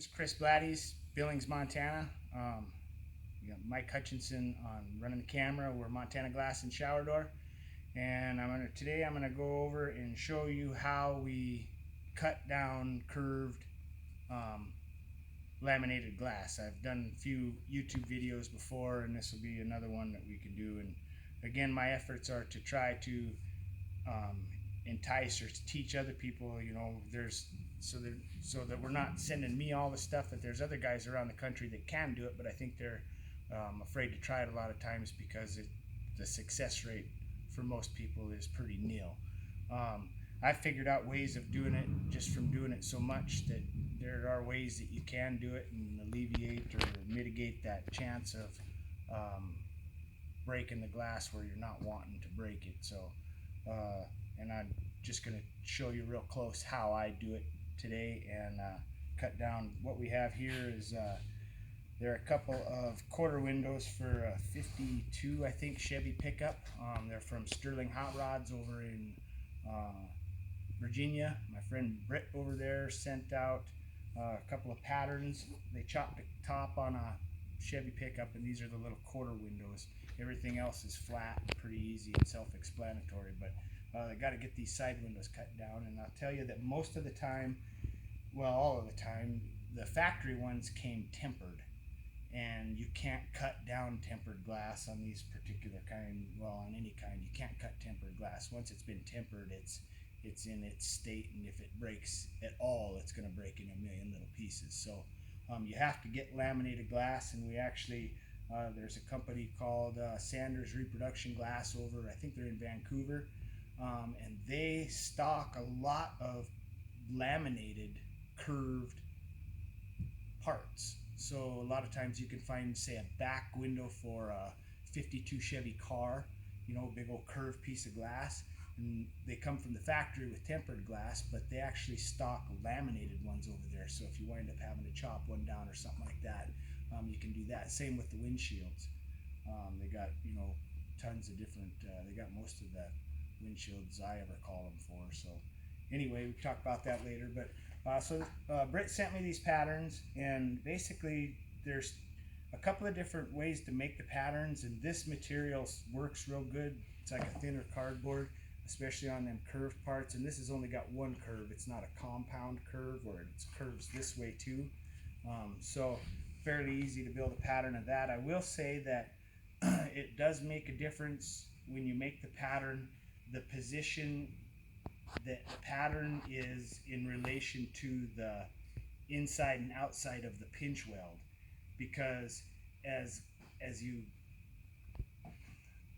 name's Chris Bladdies, Billings, Montana. You got Mike Hutchinson on running the camera. We're Montana Glass and Shower Door, and today I'm gonna go over and show you how we cut down curved laminated glass. I've done a few YouTube videos before, and this will be another one that we can do. And again, my efforts are to try to entice or teach other people. You know, so that we're not sending me all the stuff. That there's other guys around the country that can do it, but I think they're afraid to try it a lot of times because the success rate for most people is pretty nil. I figured out ways of doing it just from doing it so much that there are ways that you can do it and alleviate or mitigate that chance of breaking the glass where you're not wanting to break it. So, and I'm just going to show you real close how I do it today and cut down. What we have here is there are a couple of quarter windows for a 52, I think, Chevy pickup. They're from Sterling Hot Rods over in Virginia. My friend Britt over there sent out a couple of patterns. They chopped the top on a Chevy pickup, and these are the little quarter windows. Everything else is flat and pretty easy and self-explanatory, but I got to get these side windows cut down. And I'll tell you that most of the time, well, all of the time, the factory ones came tempered, and you can't cut down tempered glass on these particular kind. Well, on any kind, you can't cut tempered glass. Once it's been tempered, it's in its state, and if it breaks at all, it's going to break in a million little pieces. So you have to get laminated glass, and we actually there's a company called Sanders Reproduction Glass over, I think they're in Vancouver, and they stock a lot of laminated curved parts. So a lot of times you can find, say, a back window for a 52 Chevy car, you know, a big old curved piece of glass, and they come from the factory with tempered glass, but they actually stock laminated ones over there. So if you wind up having to chop one down or something like that, you can do that. Same with the windshields. They got, you know, tons of different, they got most of the windshields I ever call them for. So anyway, we can talk about that later. But Britt sent me these patterns, and basically there's a couple of different ways to make the patterns, and this material works real good. It's like a thinner cardboard, especially on them curved parts, and this has only got one curve. It's not a compound curve where it curves this way too. So fairly easy to build a pattern of that. I will say that it does make a difference when you make the pattern, the position that the pattern is in relation to the inside and outside of the pinch weld, because as you,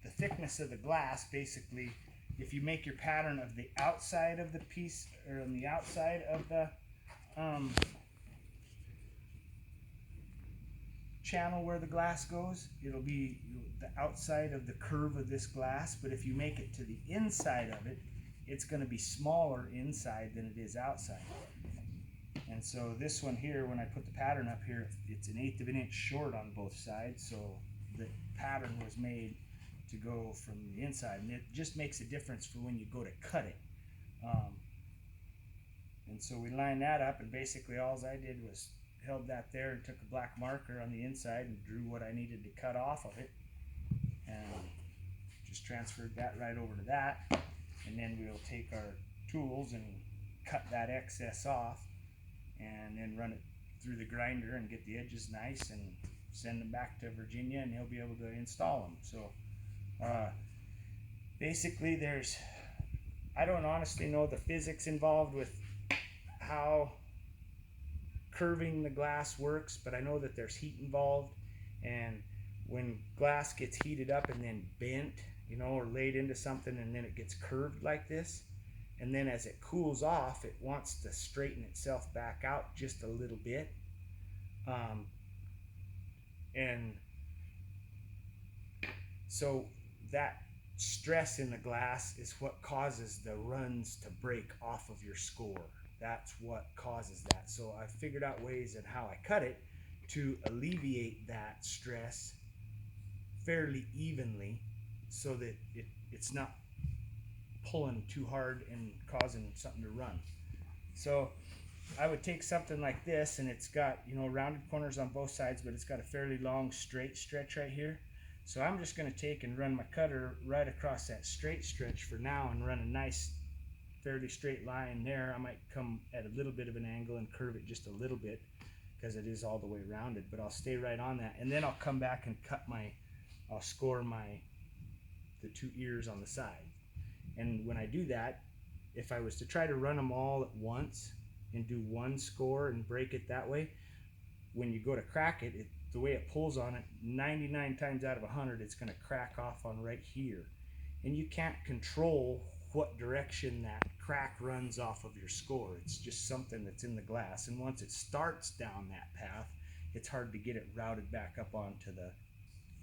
the thickness of the glass, basically, if you make your pattern of the outside of the piece, or on the outside of the channel where the glass goes, it'll be the outside of the curve of this glass. But if you make it to the inside of it, it's going to be smaller inside than it is outside. And so this one here, when I put the pattern up here, it's 1/8 of an inch short on both sides. So the pattern was made to go from the inside, and it just makes a difference for when you go to cut it. And so we lined that up, and basically all I did was held that there and took a black marker on the inside and drew what I needed to cut off of it, and just transferred that right over to that. And then we'll take our tools and cut that excess off, and then run it through the grinder and get the edges nice, and send them back to Virginia, and he'll be able to install them. So basically I don't honestly know the physics involved with how curving the glass works, but I know that there's heat involved, and when glass gets heated up and then bent, you know, or laid into something, and then it gets curved like this, and then as it cools off, it wants to straighten itself back out just a little bit, and so that stress in the glass is what causes the runs to break off of your score. That's what causes that. So I figured out ways in how I cut it to alleviate that stress fairly evenly, so that it's not pulling too hard and causing something to run. So I would take something like this, and it's got, you know, rounded corners on both sides, but it's got a fairly long straight stretch right here. So I'm just going to take and run my cutter right across that straight stretch for now and run a nice fairly straight line there. I might come at a little bit of an angle and curve it just a little bit because it is all the way rounded, but I'll stay right on that, and then I'll come back and I'll score the two ears on the side. And when I do that, if I was to try to run them all at once and do one score and break it that way, when you go to crack it, the way it pulls on it, 99 times out of 100, it's going to crack off on right here. And you can't control what direction that crack runs off of your score. It's just something that's in the glass. And once it starts down that path, it's hard to get it routed back up onto the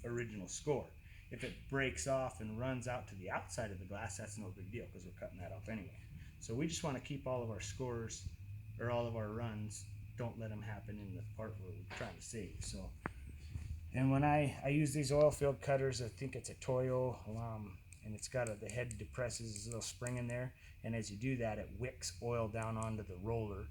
original score. If it breaks off and runs out to the outside of the glass, that's no big deal because we're cutting that off anyway. So we just want to keep all of our scores, or all of our runs, don't let them happen in the part where we're trying to save. So, and when I use these oil filled cutters, I think it's a Toyo, and it's got the head depresses, this little spring in there, and as you do that, it wicks oil down onto the roller,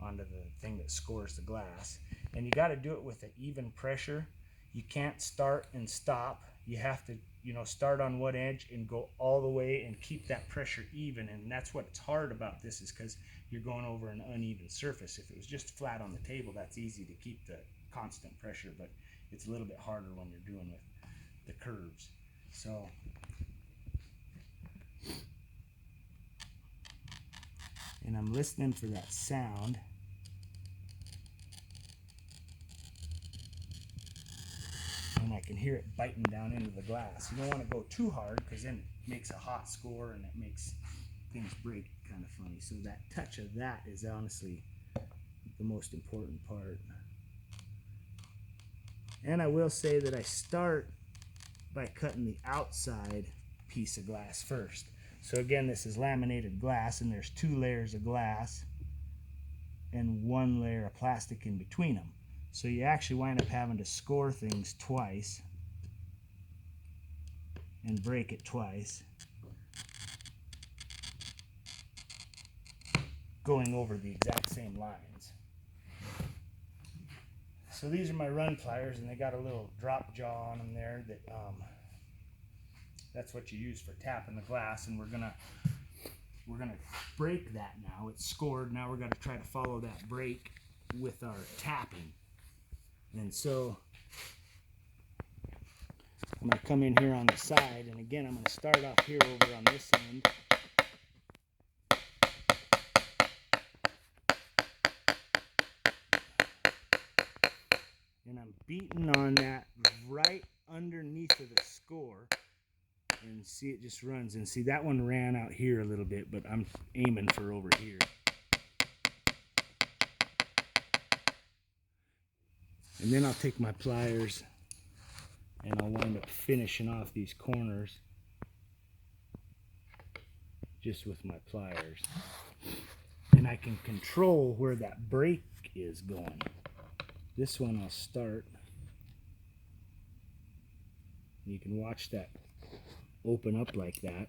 onto the thing that scores the glass. And you got to do it with an even pressure. You can't start and stop. You have to, you know, start on one edge and go all the way and keep that pressure even. And that's what's hard about this, is because you're going over an uneven surface. If it was just flat on the table, that's easy to keep the constant pressure, but it's a little bit harder when you're doing with the curves. So and I'm listening for that sound. And I can hear it biting down into the glass. You don't want to go too hard because then it makes a hot score and it makes things break kind of funny. So that touch of that is honestly the most important part. And I will say that I start by cutting the outside piece of glass first. So again, this is laminated glass, and there's 2 layers of glass and 1 layer of plastic in between them. So you actually wind up having to score things twice and break it twice, going over the exact same lines. So these are my run pliers, and they got a little drop jaw on them there that that's what you use for tapping the glass, and we're gonna break that now. It's scored. Now we're gonna try to follow that break with our tapping. And so I'm gonna come in here on the side, and again I'm gonna start off here over on this end. And I'm beating on that right underneath of the score. And see, it just runs. And see, that one ran out here a little bit, but I'm aiming for over here. And then I'll take my pliers and I'll wind up finishing off these corners just with my pliers. And I can control where that break is going. This one I'll start. You can watch that open up like that.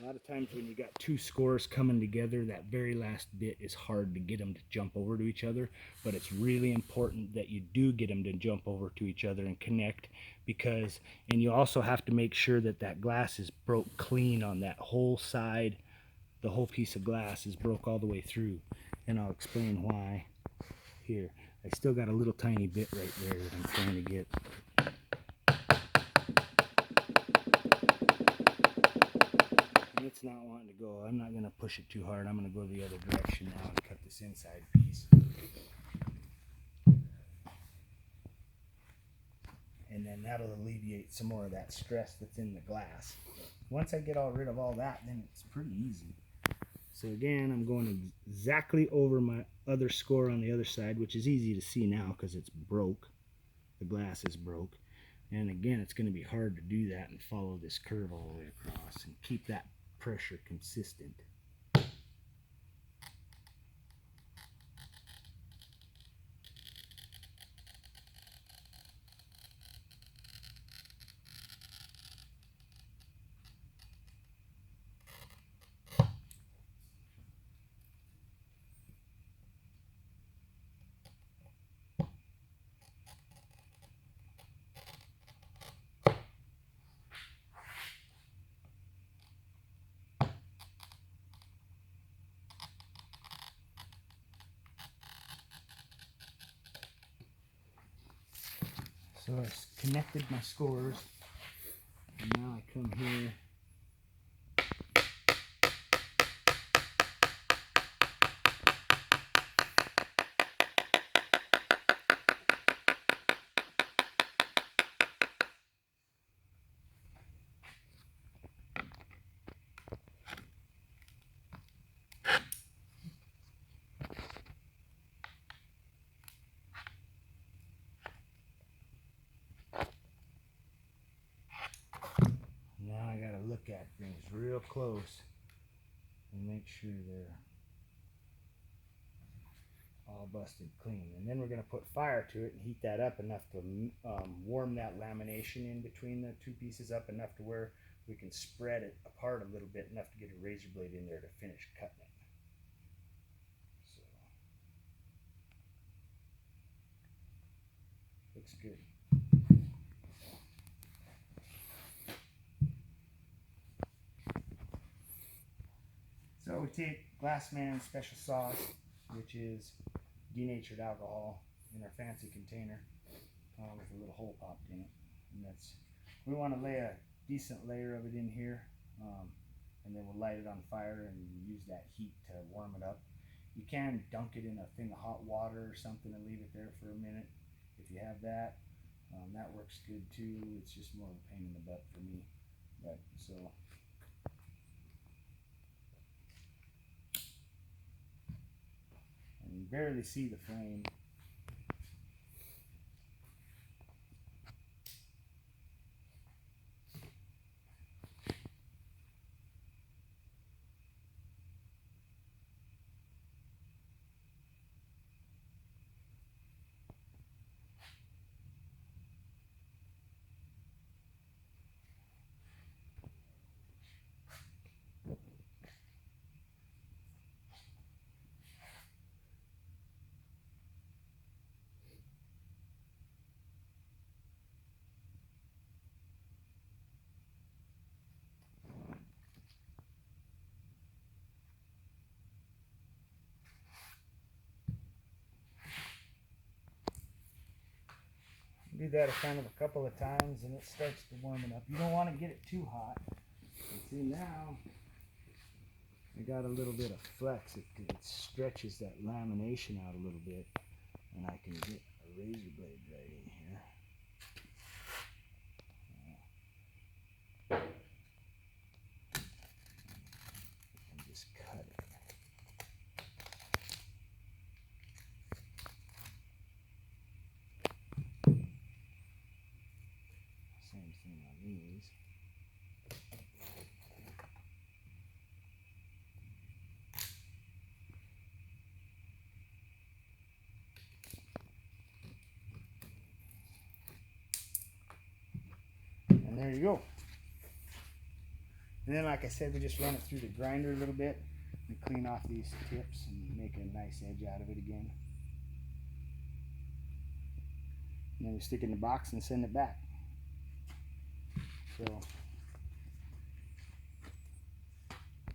A lot of times when you got 2 scores coming together, that very last bit is hard to get them to jump over to each other, but it's really important that you do get them to jump over to each other and connect, because, and you also have to make sure that that glass is broke clean on that whole side. The whole piece of glass is broke all the way through, and I'll explain why here. I still got a little tiny bit right there that I'm trying to get. And it's not wanting to go. I'm not going to push it too hard. I'm going to go the other direction now and cut this inside piece. And then that'll alleviate some more of that stress that's in the glass. Once I get rid of all that, then it's pretty easy. So again, I'm going exactly over my other score on the other side, which is easy to see now because it's broke. The glass is broke. And again, it's going to be hard to do that and follow this curve all the way across and keep that pressure consistent. So I connected my scores, and now I come here. Now I gotta look at things real close and make sure they're all busted clean. And then we're gonna put fire to it and heat that up enough to warm that lamination in between the two pieces up enough to where we can spread it apart a little bit, enough to get a razor blade in there to finish cutting it. So looks good. So we take Glassman special sauce, which is denatured alcohol in our fancy container with a little hole popped in it, and we want to lay a decent layer of it in here, and then we'll light it on fire and use that heat to warm it up. You can dunk it in a thing of hot water or something and leave it there for a minute if you have that. That works good too. It's just more of a pain in the butt for me, but so. And you barely see the flame. Do that kind of a couple of times and it starts to warm it up. You don't want to get it too hot. And see, now I got a little bit of flex. It stretches that lamination out a little bit, and I can get a razor blade right in here. And just cut it. Same thing on these. And there you go. And then, like I said, we just run it through the grinder a little bit and clean off these tips and make a nice edge out of it again. And then we stick it in the box and send it back. So